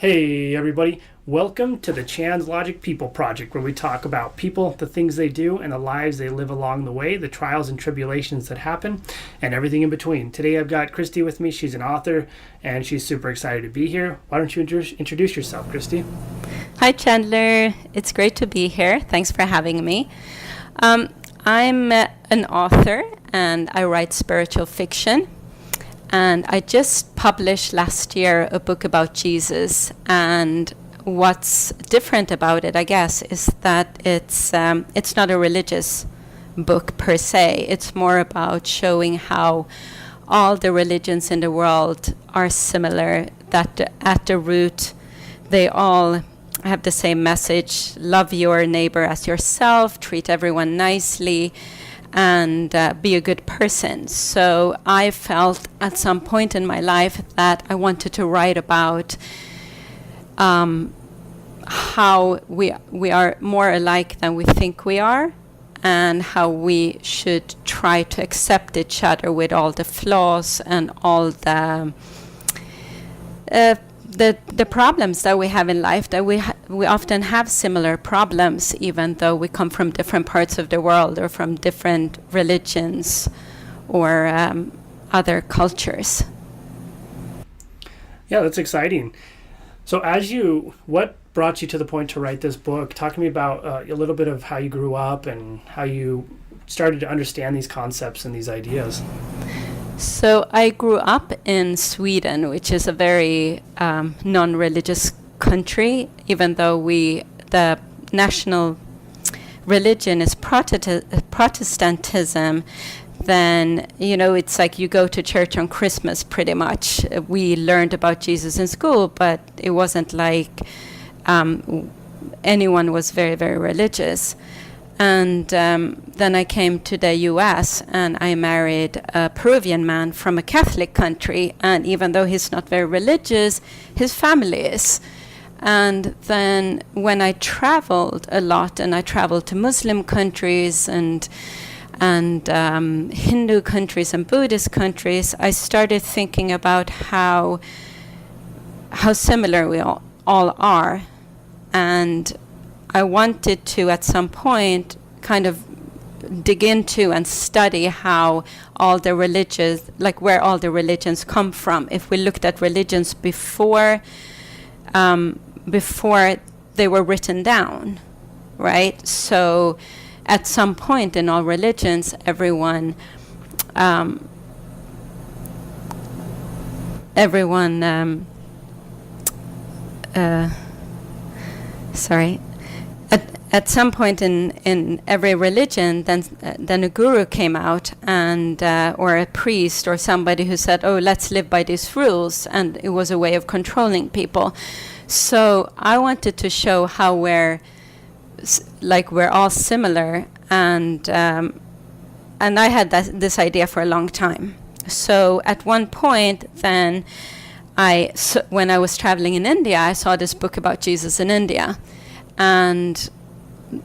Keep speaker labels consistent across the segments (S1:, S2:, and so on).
S1: Hey everybody, welcome to the Chan's Logic People Project, where we talk about people, the things they do, and the lives they live along the way, the trials and tribulations that happen, and everything in between. Today I've got Kristi with me. She's an author, and she's super excited to be here. Why don't you introduce yourself, Kristi?
S2: Hi Chandler, it's great to be here. Thanks for having me. I'm an author and I write spiritual fiction. And I just published last year a book about Jesus, and what's different about it, I guess, is that it's not a religious book per se. It's more about showing how all the religions in the world are similar, that at the root they all have the same message: love your neighbor as yourself, treat everyone nicely, and be a good person. So I felt at some point in my life that I wanted to write about how we are more alike than we think we are, and how we should try to accept each other with all the flaws and all the problems that we have in life, that we often have similar problems, even though we come from different parts of the world or from different religions or other cultures.
S1: Yeah, that's exciting. So what brought you to the point to write this book? Talk to me about a little bit of how you grew up and how you started to understand these concepts and these ideas.
S2: So I grew up in Sweden, which is a very non-religious country, even though the national religion is Protestantism. Then, it's like you go to church on Christmas pretty much. We learned about Jesus in school, but it wasn't like anyone was very, very religious. And then I came to the U.S. and I married a Peruvian man from a Catholic country. And even though he's not very religious, his family is. And then when I traveled a lot, and I traveled to Muslim countries and Hindu countries and Buddhist countries, I started thinking about how similar we all are. And I wanted to, at some point, kind of dig into and study how all the religions, like where all the religions come from. If we looked at religions before they were written down, right? So at some point in all religions, At some point in every religion, then a guru came out, and or a priest or somebody who said, "Oh, let's live by these rules," and it was a way of controlling people. So I wanted to show how we're all similar, and I had this idea for a long time. So at one point, then when I was traveling in India, I saw this book about Jesus in India, and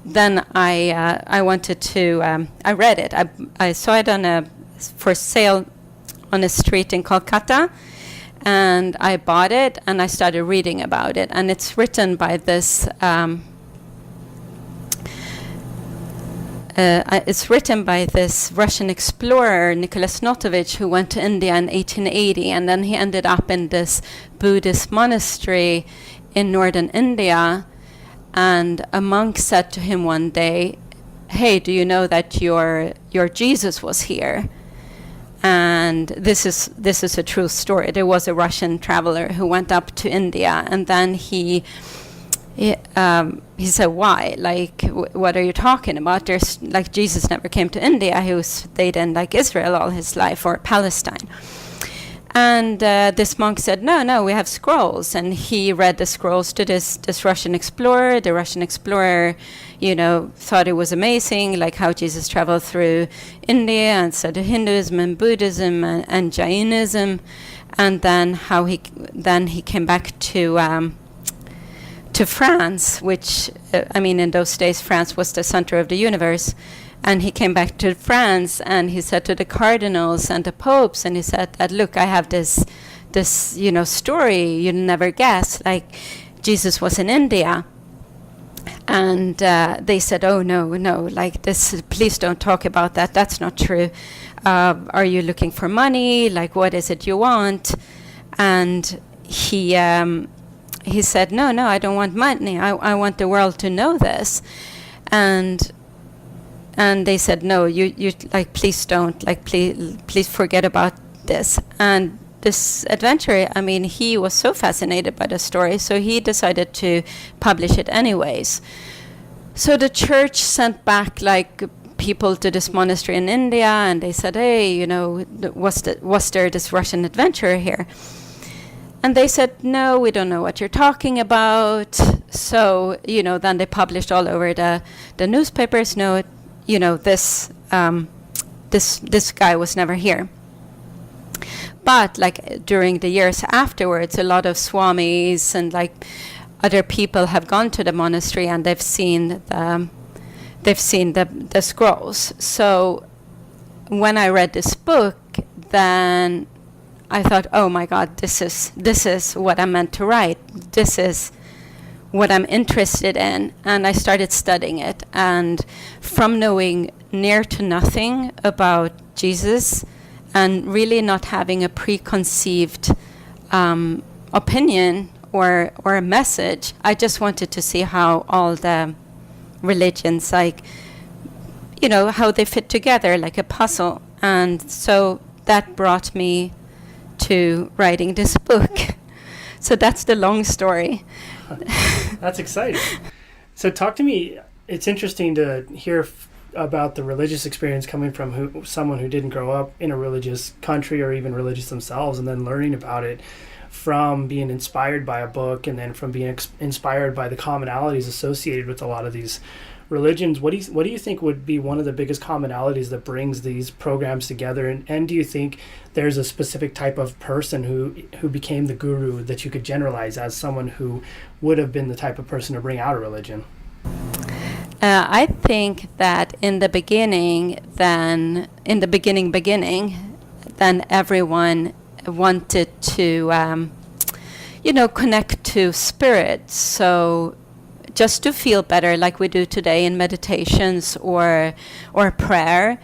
S2: then I wanted to, I read it. I saw it for sale on a street in Kolkata, and I bought it and I started reading about it. And it's written by this, Russian explorer, Nicholas Notovich, who went to India in 1880, and then he ended up in this Buddhist monastery in northern India. And a monk said to him one day, "Hey, do you know that your Jesus was here?" And this is a true story. There was a Russian traveler who went up to India, and then he said, "Why? Like, what are you talking about? There's like Jesus never came to India. He stayed in like Israel all his life, or Palestine." And this monk said, no, we have scrolls. And he read the scrolls to this Russian explorer. The Russian explorer, thought it was amazing, like how Jesus traveled through India and studied Hinduism and Buddhism and Jainism. And then how he came back to France, which, in those days, France was the center of the universe. And he came back to France, and he said to the cardinals and the popes, and he said that, "Look, I have this this story you never guess, like Jesus was in India. And they said, oh, no, like this, please don't talk about that. That's not true. Are you looking for money? Like, what is it you want? And he said, no, I don't want money. I want the world to know this. And they said, no, you like, please don't, like, please forget about this. And this adventurer, I mean, he was so fascinated by the story, so he decided to publish it anyways. So the church sent back like people to this monastery in India, and they said, hey, was there this Russian adventurer here? And they said, no, we don't know what you're talking about. So, then they published all over the newspapers, this guy was never here. But like during the years afterwards, a lot of swamis and like other people have gone to the monastery, and they've seen the scrolls. So when I read this book, then I thought, oh my God, this is what I meant to write. This is what I'm interested in. And I started studying it. And from knowing near to nothing about Jesus and really not having a preconceived opinion or a message, I just wanted to see how all the religions, like, how they fit together like a puzzle. And so that brought me to writing this book. So that's the long story.
S1: That's exciting. So talk to me. It's interesting to hear about the religious experience coming from someone who didn't grow up in a religious country or even religious themselves, and then learning about it from being inspired by a book, and then from being inspired by the commonalities associated with a lot of these religions. What do you think would be one of the biggest commonalities that brings these programs together? And do you think there's a specific type of person who became the guru that you could generalize as someone who would have been the type of person to bring out a religion?
S2: I think that in the beginning, then everyone wanted to, connect to spirit. So just to feel better, like we do today in meditations or prayer.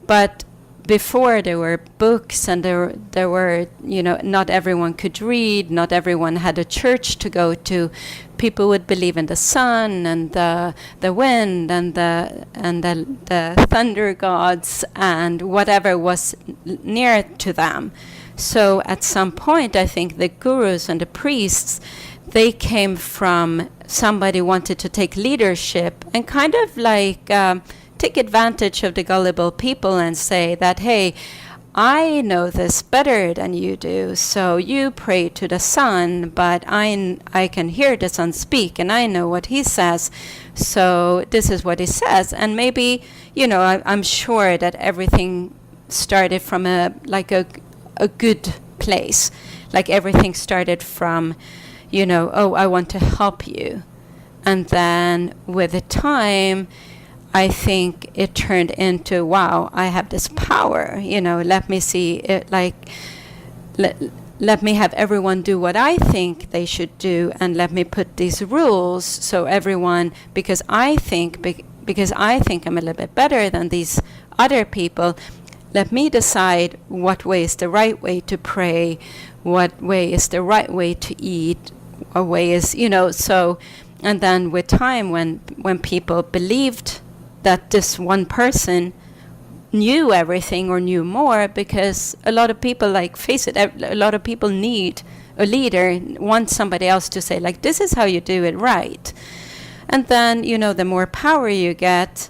S2: But before, there were books, and there were, not everyone could read, not everyone had a church to go to. People would believe in the sun and the wind and the thunder gods and whatever was near to them. So at some point, I think the gurus and the priests, they came from somebody wanted to take leadership and kind of like take advantage of the gullible people and say that, hey, I know this better than you do, so you pray to the sun, but I can hear the sun speak, and I know what he says, so this is what he says. And maybe, I'm sure that everything started from a good place. Like everything started from, oh, I want to help you. And then with the time, I think it turned into, wow, I have this power, let me see it, let me have everyone do what I think they should do, and let me put these rules so everyone, because I think I'm a little bit better than these other people, let me decide what way is the right way to pray, what way is the right way to eat, what way is, so, and then with time, when people believed that this one person knew everything or knew more, because a lot of people, face it, a lot of people need a leader, want somebody else to say, this is how you do it right. And then, the more power you get,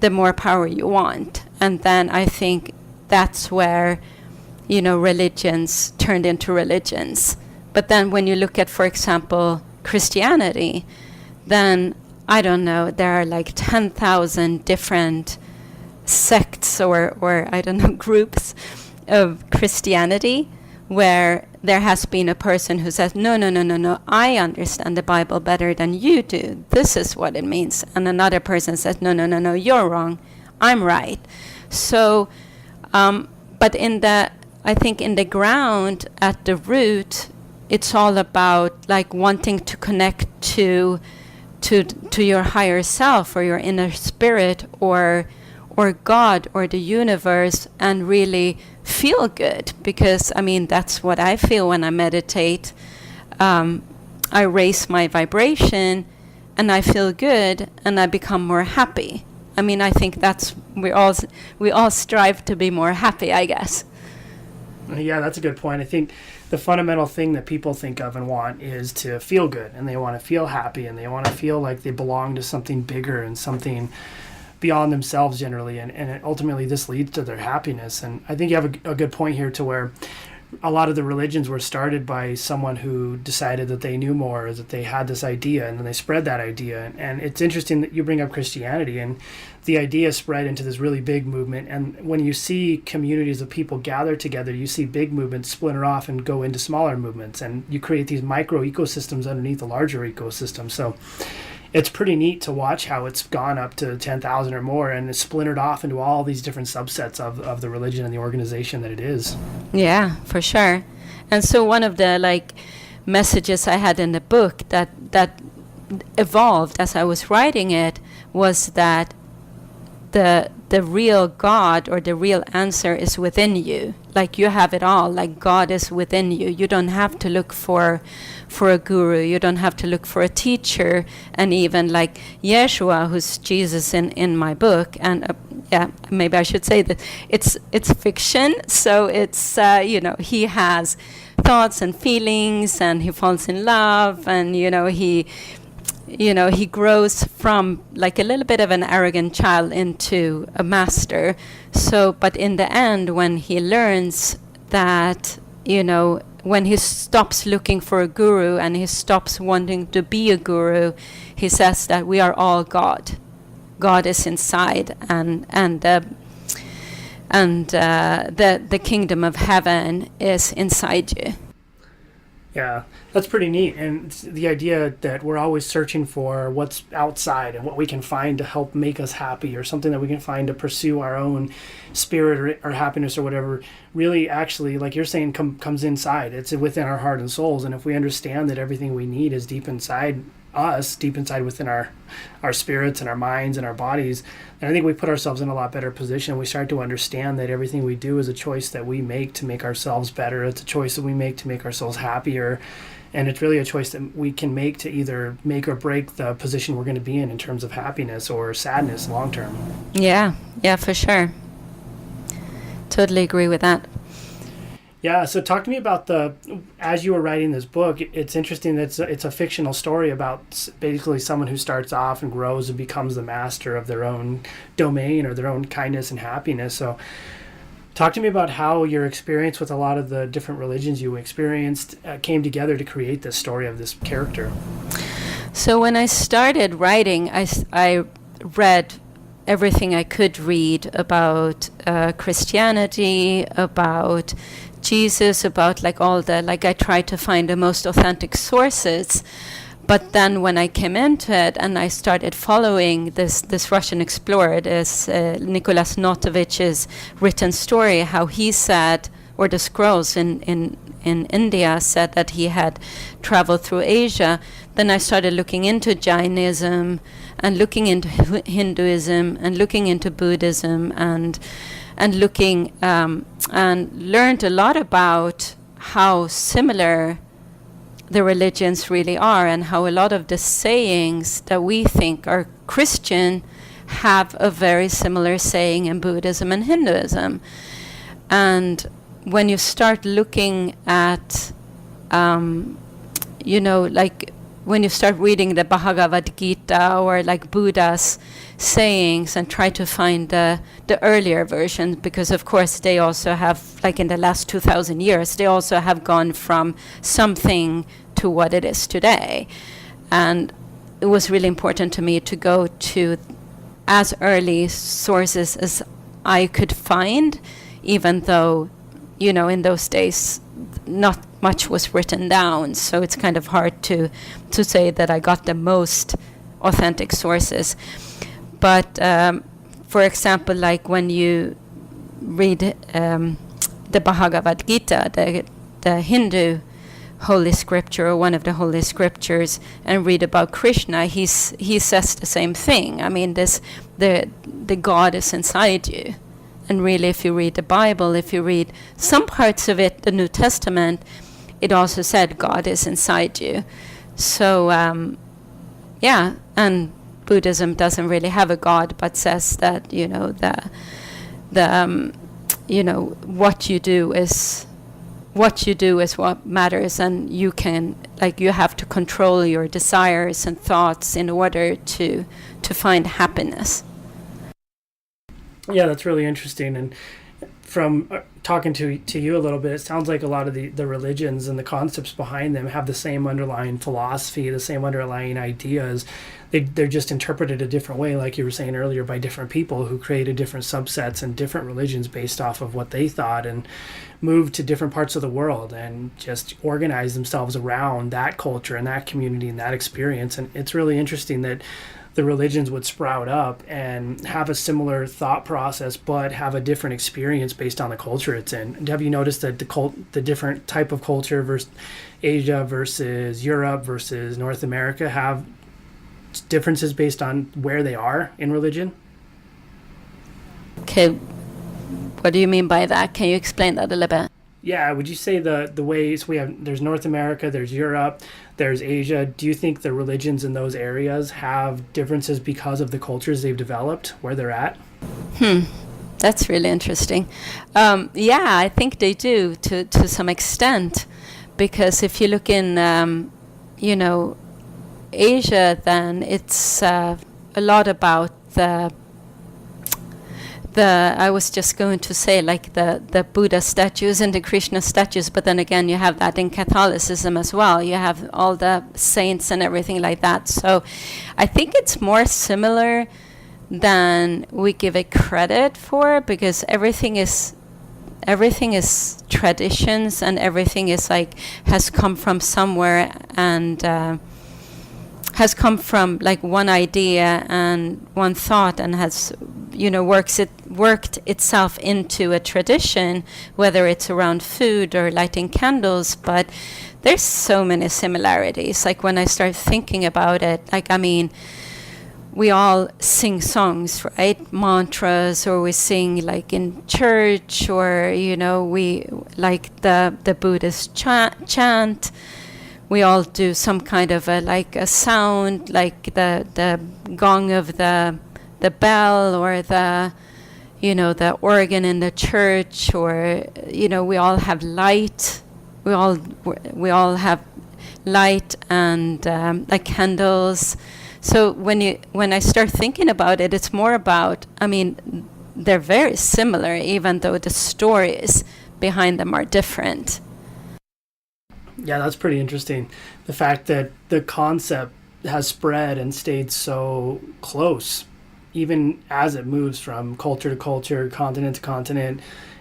S2: the more power you want. And then I think that's where, religions turned into religions. But then when you look at, for example, Christianity, then I don't know, there are 10,000 different sects or I don't know, groups of Christianity, where there has been a person who says, no, I understand the Bible better than you do. This is what it means. And another person says, no, you're wrong. I'm right. So, but in the I think in the ground, at the root, it's all about like wanting to connect to your higher self or your inner spirit or God or the universe, and really feel good. Because I mean, that's what I feel when I meditate. I raise my vibration and I feel good and I become more happy. I mean, I think that's we all strive to be more happy, I guess.
S1: Yeah, that's a good point. I think the fundamental thing that people think of and want is to feel good, and they want to feel happy, and they want to feel like they belong to something bigger and something beyond themselves generally, and ultimately this leads to their happiness. And I think you have a good point here, to where a lot of the religions were started by someone who decided that they knew more, or that they had this idea, and then they spread that idea. And it's interesting that you bring up Christianity, and the idea spread into this really big movement. And when you see communities of people gather together, you see big movements splinter off and go into smaller movements, and you create these micro ecosystems underneath a larger ecosystem. So it's pretty neat to watch how it's gone up to 10,000 or more, and it's splintered off into all these different subsets of the religion and the organization that it is.
S2: Yeah, for sure. And so one of the like messages I had in the book that evolved as I was writing it was that the real God or the real answer is within you. Like, you have it all. Like, God is within you. You don't have to look for a guru. You don't have to look for a teacher. And even like Yeshua, who's Jesus in my book, and yeah, maybe I should say that it's fiction. So it's he has thoughts and feelings, and he falls in love, and he grows from like a little bit of an arrogant child into a master. So, but in the end, when he learns that, when he stops looking for a guru and he stops wanting to be a guru, he says that we are all God. God is inside, and the kingdom of heaven is inside you.
S1: Yeah, that's pretty neat. And it's the idea that we're always searching for what's outside and what we can find to help make us happy, or something that we can find to pursue our own spirit or happiness or whatever, really actually, like you're saying, comes inside. It's within our heart and souls. And if we understand that everything we need is deep inside us, deep inside within our spirits and our minds and our bodies, and I think we put ourselves in a lot better position. We start to understand that everything we do is a choice that we make to make ourselves better. It's a choice that we make to make ourselves happier, and it's really a choice that we can make to either make or break the position we're going to be in terms of happiness or sadness long term.
S2: Yeah, for sure. Totally agree with that.
S1: Yeah, so talk to me about as you were writing this book, it's interesting that it's a fictional story about basically someone who starts off and grows and becomes the master of their own domain or their own kindness and happiness. So talk to me about how your experience with a lot of the different religions you experienced came together to create this story of this character.
S2: So when I started writing, I read everything I could read about Christianity, about Jesus, about like all the, like I tried to find the most authentic sources. But then when I came into it and I started following this Russian explorer, this Nicholas Notovich's written story, how he said, or the scrolls in India said that he had traveled through Asia, then I started looking into Jainism and looking into Hinduism and looking into Buddhism and looking and learned a lot about how similar the religions really are, and how a lot of the sayings that we think are Christian have a very similar saying in Buddhism and Hinduism. And when you start looking at, like when you start reading the Bhagavad Gita or like Buddha's sayings and try to find the earlier versions, because of course they also have, like in the last 2,000 years, they also have gone from something to what it is today. And it was really important to me to go to as early sources as I could find, even though, in those days, not much was written down. So it's kind of hard to say that I got the most authentic sources. But for example, like when you read the Bhagavad Gita, the Hindu holy scripture, or one of the holy scriptures, and read about Krishna, he says the same thing. I mean, the God is inside you. And really, if you read the Bible, if you read some parts of it, the New Testament, it also said God is inside you. So, yeah, and Buddhism doesn't really have a God, but says that, you know, what you do is what matters, and you have to control your desires and thoughts in order to find happiness.
S1: Yeah, that's really interesting. And from talking to you a little bit, it sounds like a lot of the religions and the concepts behind them have the same underlying philosophy, the same underlying ideas. They're just interpreted a different way, like you were saying earlier, by different people who created different subsets and different religions based off of what they thought, and moved to different parts of the world and just organized themselves around that culture and that community and that experience. And it's really interesting that the religions would sprout up and have a similar thought process, but have a different experience based on the culture it's in. And have you noticed that the different type of culture versus Asia versus Europe versus North America have differences based on where they are in religion?
S2: Okay, what do you mean by that? Can you explain that a little bit?
S1: Yeah, would you say the ways there's North America, there's Europe, there's Asia. Do you think the religions in those areas have differences because of the cultures they've developed, where they're at?
S2: That's really interesting. Yeah, I think they do to some extent, because if you look in, Asia, then it's a lot about the I was just going to say, like the Buddha statues and the Krishna statues, but then again you have that in Catholicism as well. You have all the saints and everything like that. So I think it's more similar than we give it credit for, because everything is traditions, and everything is has come from somewhere, and has come from one idea and one thought, and has worked itself into a tradition, whether it's around food or lighting candles. But there's so many similarities. When I start thinking about it, we all sing songs, right? Mantras, or we sing in church, or we the Buddhist chant. We all do some kind of a sound, like the gong of the bell, or the organ in the church, or we all have light. We all have light and candles. So when I start thinking about it, it's more about, they're very similar, even though the stories behind them are different.
S1: Yeah, that's pretty interesting. The fact that the concept has spread and stayed so close, even as it moves from culture to culture, continent to continent,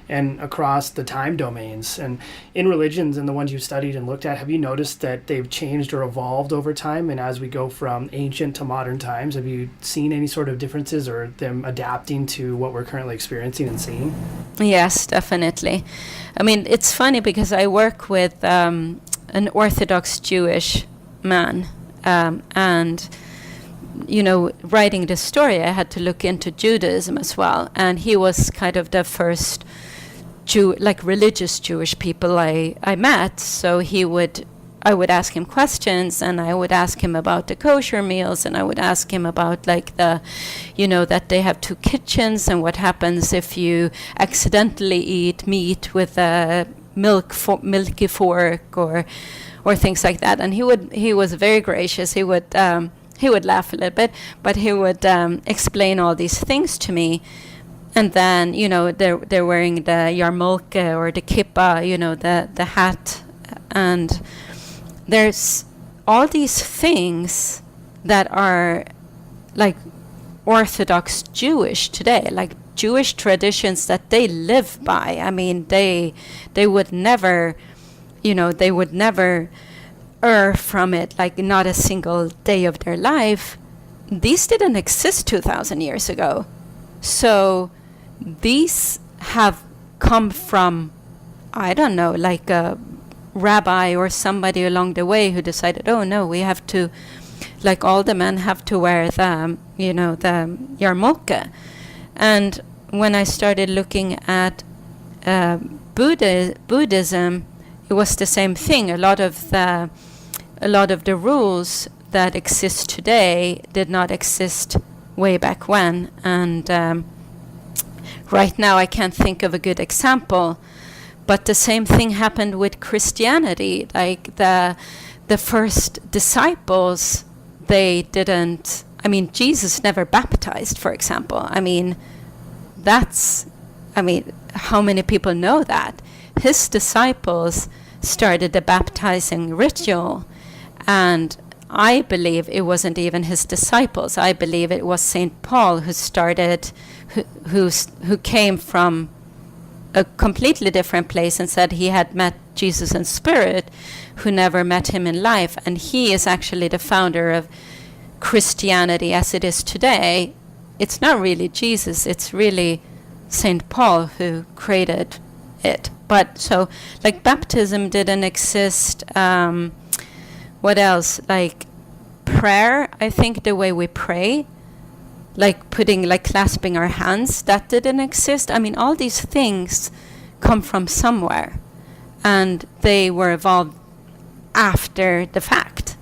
S1: and across the time domains. And in religions and the ones you studied and looked at, have you noticed that they've changed or evolved over time? And as we go from ancient to modern times, have you seen any sort of differences, or them adapting to what we're currently experiencing and seeing?
S2: Yes, definitely. It's funny because I work with an Orthodox Jewish man, and writing this story, I had to look into Judaism as well. And he was kind of the first religious Jewish people I met. So I would ask him questions, and I would ask him about the kosher meals, and I would ask him about that they have two kitchens, and what happens if you accidentally eat meat with a milky fork, or things like that. And he was very gracious. He would laugh a little bit, but he would explain all these things to me. And then they're wearing the yarmulke, or the kippah, the hat, and there's all these things that are Orthodox Jewish today, Jewish traditions that they live by. They would never, they would never err from it, not a single day of their life. These didn't exist 2,000 years ago. So these have come from I don't know, like a rabbi or somebody along the way who decided, oh no, we have to, like all the men have to wear the, the yarmulke. And when I started looking at Buddhism, it was the same thing. A lot of the rules that exist today did not exist way back when. And right now I can't think of a good example, but the same thing happened with Christianity. Like the first disciples, they didn't, Jesus never baptized, for example. How many people know that? His disciples started the baptizing ritual, and I believe it wasn't even his disciples. I believe it was St. Paul who started, who came from a completely different place and said he had met Jesus in spirit, who never met him in life. And he is actually the founder of Christianity as it is today. It's not really Jesus, it's really St. Paul who created it. But so, like, baptism didn't exist. What else? Like prayer, I think the way we pray, like clasping our hands, that didn't exist. All these things come from somewhere, and they were evolved after the fact.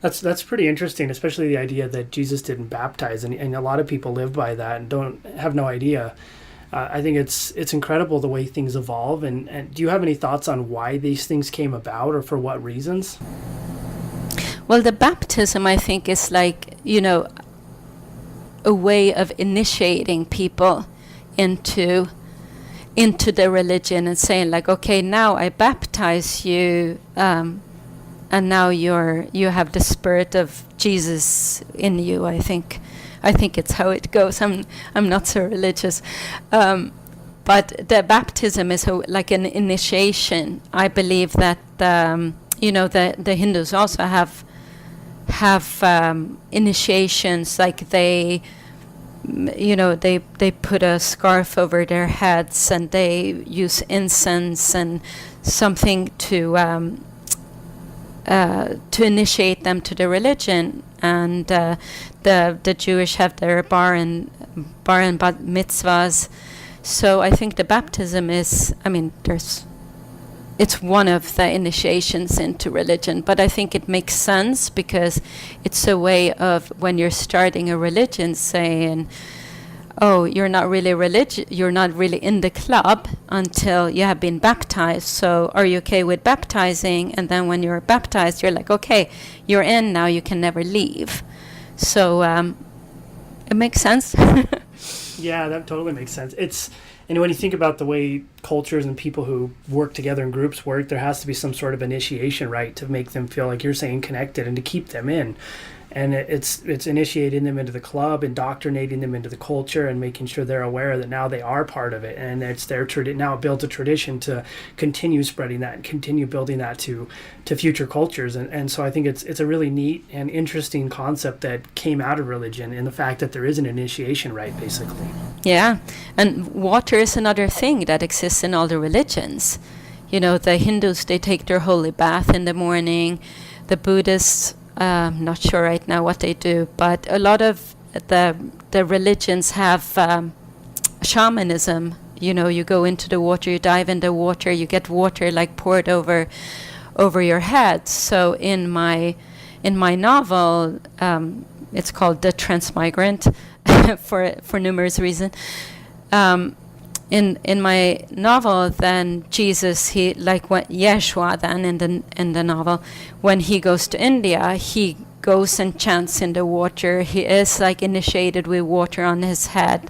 S1: That's pretty interesting, especially the idea that Jesus didn't baptize, and a lot of people live by that and don't have no idea. I think it's incredible the way things evolve. And do you have any thoughts on why these things came about, or for what reasons?
S2: Well, the baptism, I think, is like, a way of initiating people into the religion and saying, like, okay, now I baptize you, and now you have the spirit of Jesus in you. I think it's how it goes. I'm not so religious, but the baptism is like an initiation. I believe that the Hindus also have initiations, like they put a scarf over their heads and they use incense and something to initiate them to the religion. And the Jewish have their bar and bat mitzvahs. So I think the baptism is, it's one of the initiations into religion, but I think it makes sense because it's a way of, when you're starting a religion, saying, oh, you're not really you're not really in the club until you have been baptized. So are you okay with baptizing? And then when you're baptized, you're like, okay, you're in now, you can never leave. So it makes sense.
S1: Yeah, that totally makes sense. And when you think about the way cultures and people who work together in groups work, there has to be some sort of initiation, right, to make them feel, like you're saying, connected and to keep them in. And it's initiating them into the club, indoctrinating them into the culture, and making sure they're aware that now they are part of it. And it's their now it builds a tradition to continue spreading that and continue building that to future cultures. And so I think it's a really neat and interesting concept that came out of religion, and the fact that there is an initiation rite, basically.
S2: Yeah, and water is another thing that exists in all the religions. The Hindus, they take their holy bath in the morning. The Buddhists, I'm not sure right now what they do, but a lot of the religions have shamanism. You go into the water, you dive in the water, you get water like poured over your head. So in my novel, it's called The Transmigrant for numerous reasons. In my novel, then Jesus, he, like what Yeshua then in the novel, when he goes to India, he goes and chants in the water. He is like initiated with water on his head.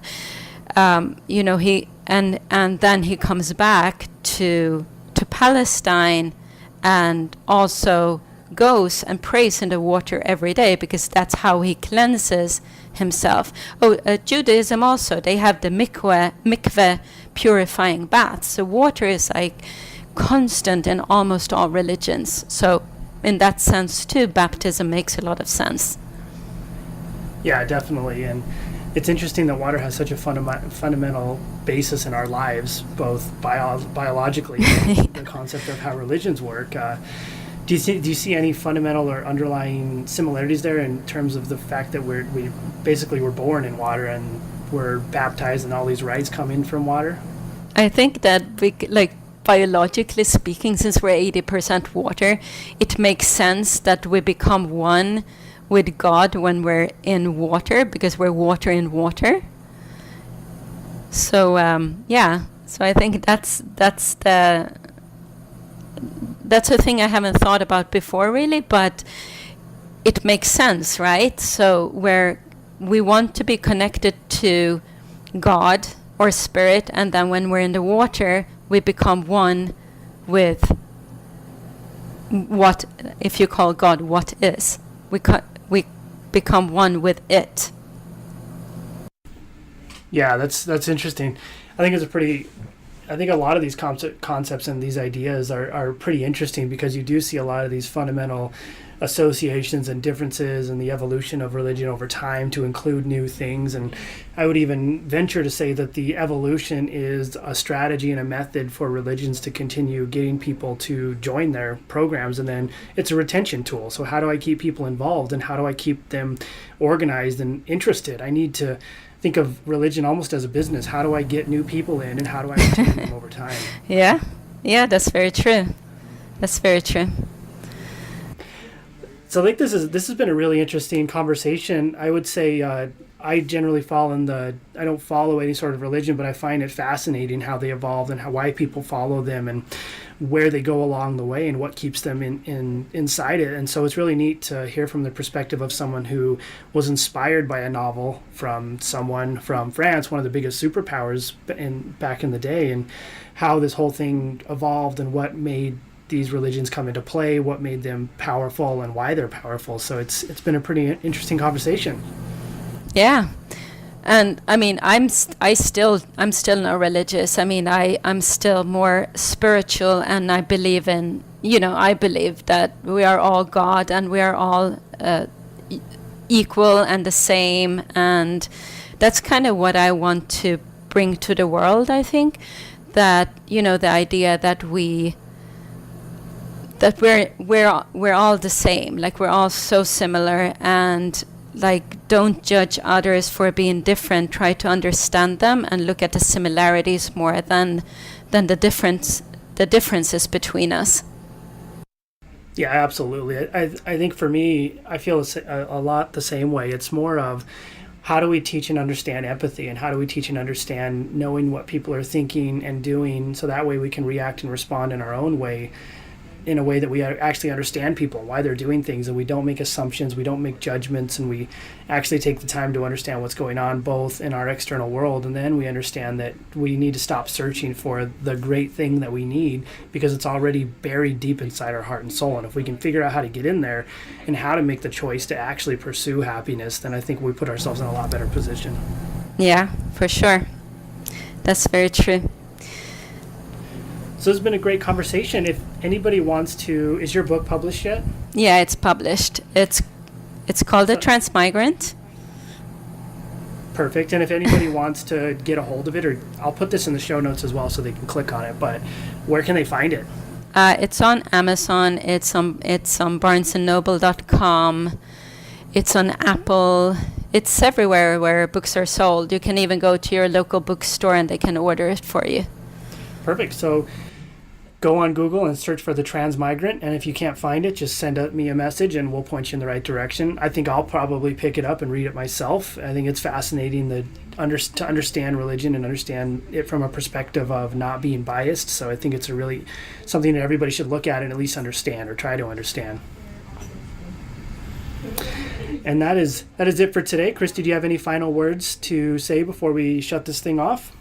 S2: He and then he comes back to Palestine, and also goes and prays in the water every day, because that's how he cleanses himself. Judaism also, they have the mikveh purifying baths. So water is like constant in almost all religions. So in that sense too, baptism makes a lot of sense.
S1: Yeah, definitely. And It's interesting that water has such a fundamental basis in our lives, both biologically and the concept of how religions work. Do you see any fundamental or underlying similarities there in terms of the fact that we basically were born in water and we're baptized and all these rites come in from water?
S2: I think that biologically speaking, since we're 80% water, it makes sense that we become one with God when we're in water, because we're water in water. So so I think that's a thing I haven't thought about before, really, but it makes sense, right? So we want to be connected to God or spirit, and then when we're in the water, we become one with what, if you call God what is. We become one with it.
S1: Yeah, that's interesting. I think a lot of these concepts and these ideas are pretty interesting, because you do see a lot of these fundamental associations and differences and the evolution of religion over time to include new things. And I would even venture to say that the evolution is a strategy and a method for religions to continue getting people to join their programs. And then it's a retention tool. So how do I keep people involved, and how do I keep them organized and interested? I need to think of religion almost as a business. How do I get new people in, and how do I retain them over time?
S2: Yeah, that's very true. That's very true.
S1: So I think this has been a really interesting conversation. I would say I generally I don't follow any sort of religion, but I find it fascinating how they evolved and why people follow them and where they go along the way and what keeps them inside it. And so it's really neat to hear from the perspective of someone who was inspired by a novel from someone from France, one of the biggest superpowers back in the day, and how this whole thing evolved and what made these religions come into play, what made them powerful, and why they're powerful. So it's been a pretty interesting conversation.
S2: Yeah, and I mean, I'm still not religious. I mean, I'm still more spiritual, and I believe that we are all God, and we are all equal and the same, and that's kind of what I want to bring to the world. I think that the idea that we're all the same, like we're all so similar, and like don't judge others for being different. Try to understand them and look at the similarities more than the differences between us.
S1: Yeah, absolutely. I think for me, I feel a lot the same way. It's more of how do we teach and understand empathy, and how do we teach and understand knowing what people are thinking and doing, so that way we can react and respond in our own way, in a way that we actually understand people, why they're doing things, and we don't make assumptions, we don't make judgments, and we actually take the time to understand what's going on both in our external world, and then we understand that we need to stop searching for the great thing that we need, because it's already buried deep inside our heart and soul. And if we can figure out how to get in there and how to make the choice to actually pursue happiness, then I think we put ourselves in a lot better position.
S2: Yeah, for sure. That's very true.
S1: So it's been a great conversation. If anybody wants to, is your book published yet?
S2: Yeah, it's published. It's called The Transmigrant.
S1: Perfect. And if anybody wants to get a hold of it, or I'll put this in the show notes as well so they can click on it, but where can they find it?
S2: It's on Amazon. It's on barnesandnoble.com. It's on Apple. It's everywhere where books are sold. You can even go to your local bookstore and they can order it for you.
S1: Perfect. So go on Google and search for The Transmigrant, and if you can't find it, just send me a message and we'll point you in the right direction. I think I'll probably pick it up and read it myself. I think it's fascinating to understand religion and understand it from a perspective of not being biased. So I think it's something that everybody should look at and at least understand, or try to understand. And that is it for today. Kristi, do you have any final words to say before we shut this thing off?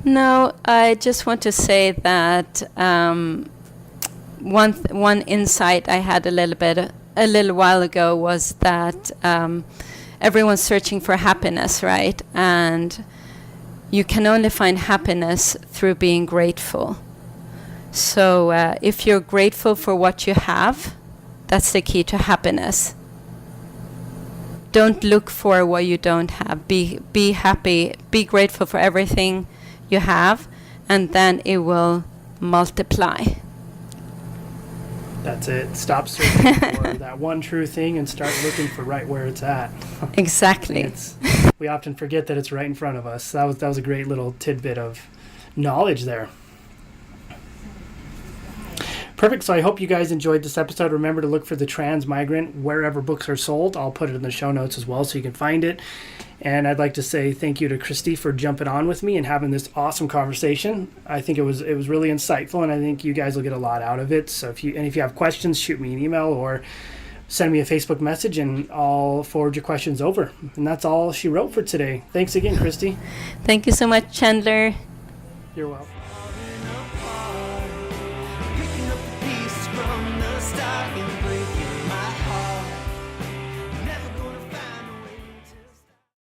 S2: No, I just want to say that one insight I had a little while ago was that everyone's searching for happiness, right? And you can only find happiness through being grateful. So if you're grateful for what you have, that's the key to happiness. don't look for what you don't have. Be happy. Be grateful for everything you have, and then it will multiply.
S1: That's it. Stop searching for that one true thing and start looking for right where it's at.
S2: Exactly.
S1: We often forget that it's right in front of us. That was a great little tidbit of knowledge there. Perfect. So I hope you guys enjoyed this episode. Remember to look for the Transmigrant wherever books are sold. I'll put it in the show notes as well so you can find it. And I'd like to say thank you to Kristi for jumping on with me and having this awesome conversation. I think it was really insightful, and I think you guys will get a lot out of it. So if you have questions, shoot me an email or send me a Facebook message, and I'll forward your questions over. And that's all she wrote for today. Thanks again, Kristi.
S2: Thank you so much, Chandler.
S1: You're welcome.